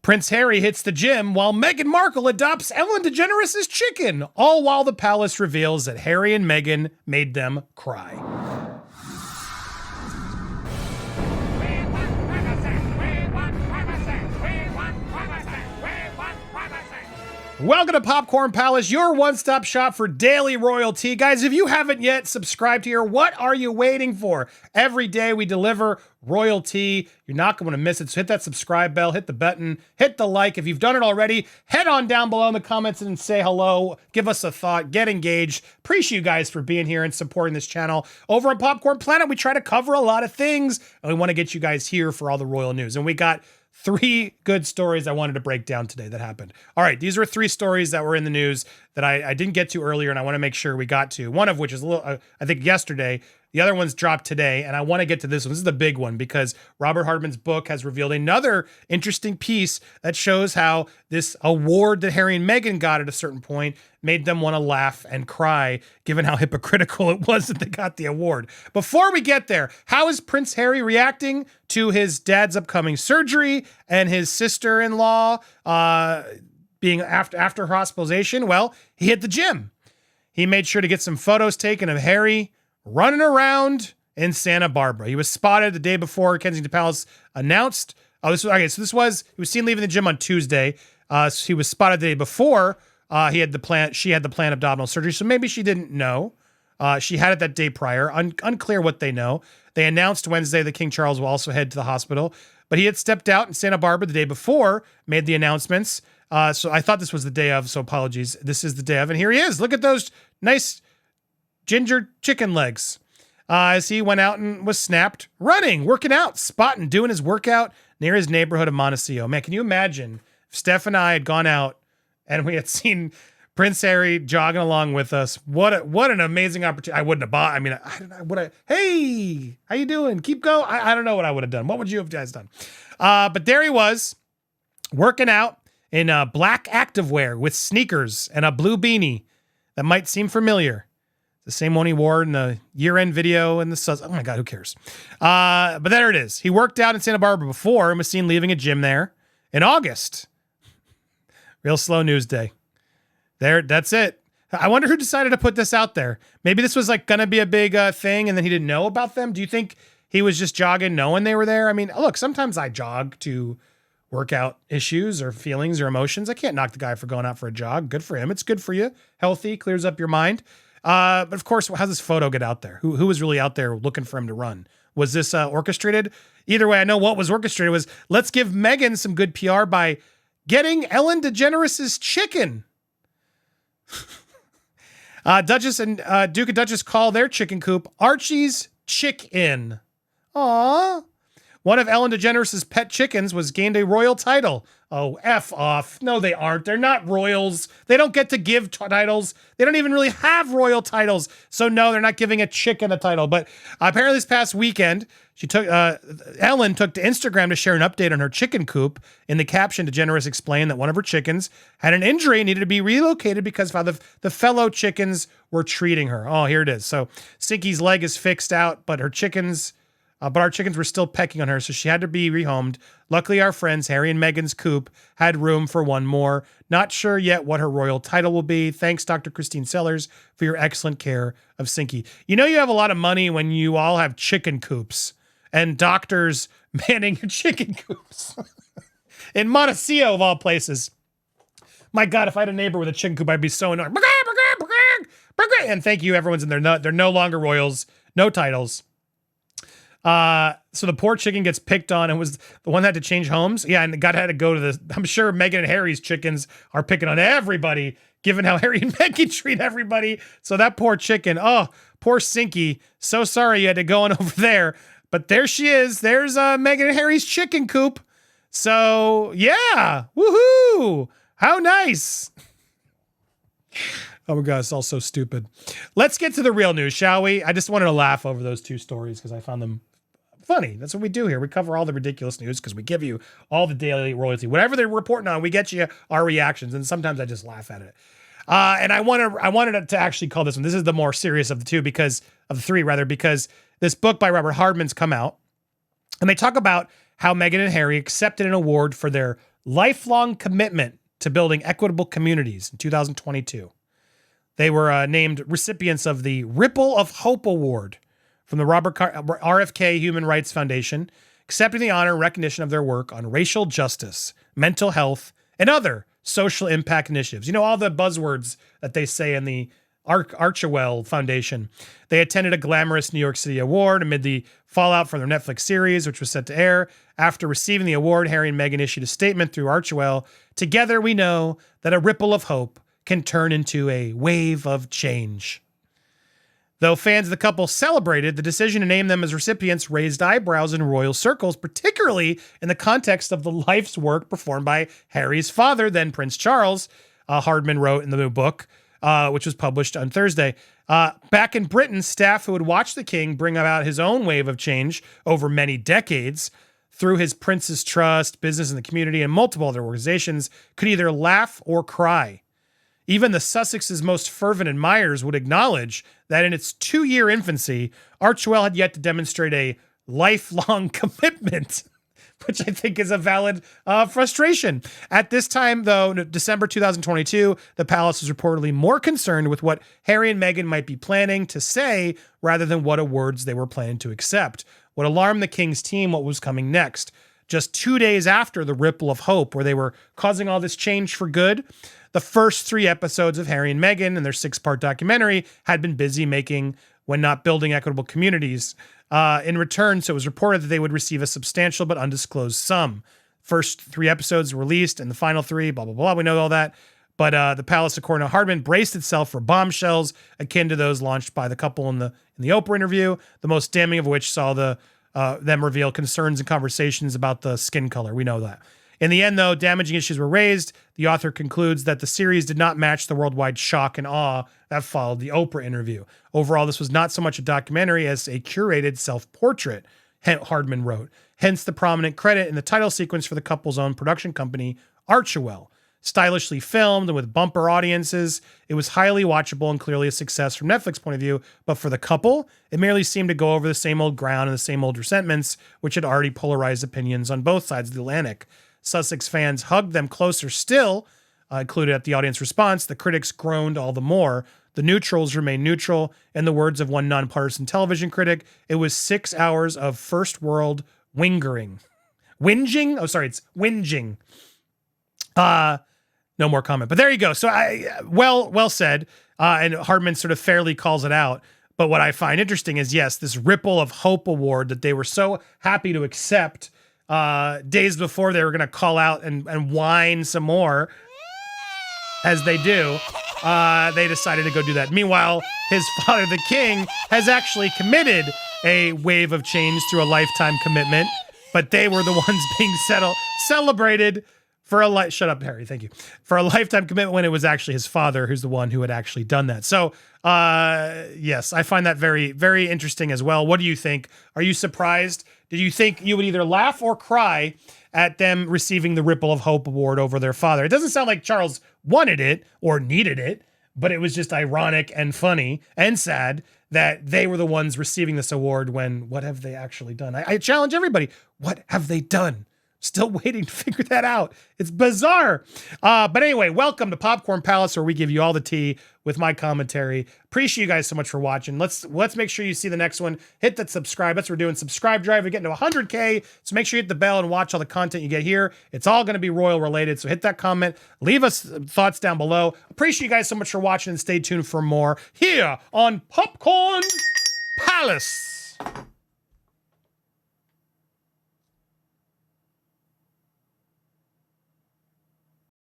Prince Harry hits the gym while Meghan Markle adopts Ellen DeGeneres' chicken, all while the palace reveals that Harry and Meghan made them cry. Welcome to Popcorn Palace, your one-stop shop for daily royalty. Guys, if you haven't yet subscribed here, what are you waiting for? Every day we deliver royalty. You're not going to miss it. So hit that subscribe bell, hit the button, hit the like. If you've done it already, head on down below in the comments and say hello. Give us a thought. Get engaged. Appreciate you guys for being here and supporting this channel. Over on Popcorn Planet, we try to cover a lot of things, and we want to get you guys here for all the royal news. And we got 3 good stories I wanted to break down today that happened. All right, these were 3 stories that were in the news that I didn't get to earlier, and I want to make sure we got to. One of which is a little, I think yesterday. The other one's dropped today, and I want to get to this one. This is the big one because Robert Hardman's book has revealed another interesting piece that shows how this award that Harry and Meghan got at a certain point made them want to laugh and cry, given how hypocritical it was that they got the award. Before we get there, how is Prince Harry reacting to his dad's upcoming surgery and his sister-in-law being after hospitalization? Well, he hit the gym. He made sure to get some photos taken of Harry running around in Santa Barbara. He was spotted the day before Kensington Palace announced. He was seen leaving the gym on Tuesday. So he was spotted the day before. She had the planned abdominal surgery, so maybe she didn't know. She had it that day prior. Unclear what they know. They announced Wednesday that King Charles will also head to the hospital, but he had stepped out in Santa Barbara the day before, made the announcements. So I thought this was the day of, so apologies. This is the day of, and here he is. Look at those nice ginger chicken legs. As he went out and was snapped, running, working out, spotting, doing his workout near his neighborhood of Montecito. Man, can you imagine if Steph and I had gone out and we had seen Prince Harry jogging along with us? What an amazing opportunity. I wouldn't have bought. I mean, I don't know. Hey, how you doing? Keep going. I don't know what I would have done. What would you have guys done? But there he was working out in black activewear with sneakers and a blue beanie that might seem familiar. The same one he wore in the year-end video and the oh my God, who cares? But there it is. He worked out in Santa Barbara before and was seen leaving a gym there in August. Real slow news day. That's it. I wonder who decided to put this out there. Maybe this was like going to be a big thing and then he didn't know about them. Do you think he was just jogging knowing they were there? I mean, look, sometimes I jog to work out issues or feelings or emotions. I can't knock the guy for going out for a jog. Good for him. It's good for you. Healthy, clears up your mind. But of course, how's this photo get out there? Who was really out there looking for him to run? Was this orchestrated? Either way, I know what was orchestrated was, let's give Meghan some good PR by getting Ellen DeGeneres' chicken. Duchess and Duke and Duchess call their chicken coop Archie's Chick-In. Aww. One of Ellen DeGeneres' pet chickens was gained a royal title. Oh, F off. No, they aren't. They're not royals. They don't get to give titles. They don't even really have royal titles. So no, they're not giving a chicken a title. But apparently this past weekend, Ellen took to Instagram to share an update on her chicken coop. In the caption, DeGeneres explained that one of her chickens had an injury and needed to be relocated because of how the fellow chickens were treating her. Oh, here it is. So Sinky's leg is fixed out, but our chickens were still pecking on her, so she had to be rehomed. Luckily, our friends Harry and Meghan's coop had room for one more. Not sure yet what her royal title will be. Thanks, Dr. Christine Sellers, for your excellent care of Sinky. You know you have a lot of money when you all have chicken coops and doctors manning your chicken coops. In Montecito, of all places. My God, if I had a neighbor with a chicken coop, I'd be so annoyed. And thank you, everyone's in there. They're no longer royals, no titles. So the poor chicken gets picked on and was the one that had to change homes. Yeah, and had to go to the, I'm sure Meghan and Harry's chickens are picking on everybody, given how Harry and Meghan treat everybody. So that poor chicken, oh, poor Sinky. So sorry you had to go on over there. But there she is. There's Meghan and Harry's chicken coop. So yeah, woohoo! How nice. Oh my God, it's all so stupid. Let's get to the real news, shall we? I just wanted to laugh over those 2 stories because I found them funny. That's what we do here. We cover all the ridiculous news because we give you all the daily royalty. Whatever they're reporting on, we get you our reactions, and sometimes I just laugh at it. And I wanted to actually call this one. This is the more serious of the 2 because this book by Robert Hardman's come out, and they talk about how Meghan and Harry accepted an award for their lifelong commitment to building equitable communities in 2022. They were named recipients of the Ripple of Hope Award from the RFK Human Rights Foundation, accepting the honor and recognition of their work on racial justice, mental health, and other social impact initiatives. You know, all the buzzwords that they say in the Archewell Foundation. They attended a glamorous New York City award amid the fallout from their Netflix series, which was set to air. After receiving the award, Harry and Meghan issued a statement through Archewell. Together we know that a ripple of hope can turn into a wave of change. Though fans of the couple celebrated, the decision to name them as recipients raised eyebrows in royal circles, particularly in the context of the life's work performed by Harry's father, then Prince Charles, Hardman wrote in the new book, which was published on Thursday. Back in Britain, staff who had watched the king bring about his own wave of change over many decades through his Prince's Trust, business in the community, and multiple other organizations could either laugh or cry. Even the Sussex's most fervent admirers would acknowledge that in its 2-year infancy, Archewell had yet to demonstrate a lifelong commitment, which I think is a valid frustration. At this time, though, December 2022, the palace was reportedly more concerned with what Harry and Meghan might be planning to say rather than what awards they were planning to accept. What alarmed the king's team what was coming next. Just 2 days after the Ripple of Hope, where they were causing all this change for good, the first 3 episodes of Harry and Meghan and their 6-part documentary had been busy making when not building equitable communities. In return, so it was reported that they would receive a substantial but undisclosed sum. First 3 episodes were released, and the final 3, blah, blah, blah. We know all that. But the palace, according to Hardman, braced itself for bombshells akin to those launched by the couple in the Oprah interview, the most damning of which saw them reveal concerns and conversations about the skin color. We know that. In the end, though, damaging issues were raised. The author concludes that the series did not match the worldwide shock and awe that followed the Oprah interview. Overall, this was not so much a documentary as a curated self-portrait, Hardman wrote. Hence the prominent credit in the title sequence for the couple's own production company, Archewell. Stylishly filmed and with bumper audiences, it was highly watchable and clearly a success from Netflix's point of view. But for the couple, it merely seemed to go over the same old ground and the same old resentments, which had already polarized opinions on both sides of the Atlantic. Sussex fans hugged them closer still, included at the audience response. The critics groaned all the more. The neutrals remained neutral. In the words of one nonpartisan television critic, it was 6 hours of first world whingering. Whinging? Oh, sorry, it's whinging. No more comment. But there you go. So well said. And Hardman sort of fairly calls it out. But what I find interesting is, yes, this Ripple of Hope Award that they were so happy to accept days before they were going to call out and whine some more, as they do. They decided to go do that. Meanwhile, his father, the king, has actually committed a wave of change through a lifetime commitment, but they were the ones being celebrated for a shut up, Harry. Thank you. For a lifetime commitment when it was actually his father who's the one who had actually done that. So, yes, I find that very, very interesting as well. What do you think? Are you surprised? Did you think you would either laugh or cry at them receiving the Ripple of Hope Award over their father? It doesn't sound like Charles wanted it or needed it, but it was just ironic and funny and sad that they were the ones receiving this award when what have they actually done? I challenge everybody. What have they done? Still waiting to figure that out. It's bizarre. But anyway, welcome to Popcorn Palace, where we give you all the tea with my commentary. Appreciate you guys so much for watching. Let's make sure you see the next one. Hit that subscribe. That's what we're doing. Subscribe drive. We're getting to 100K. So make sure you hit the bell and watch all the content you get here. It's all going to be royal related. So hit that comment. Leave us thoughts down below. Appreciate you guys so much for watching, and stay tuned for more here on Popcorn Palace.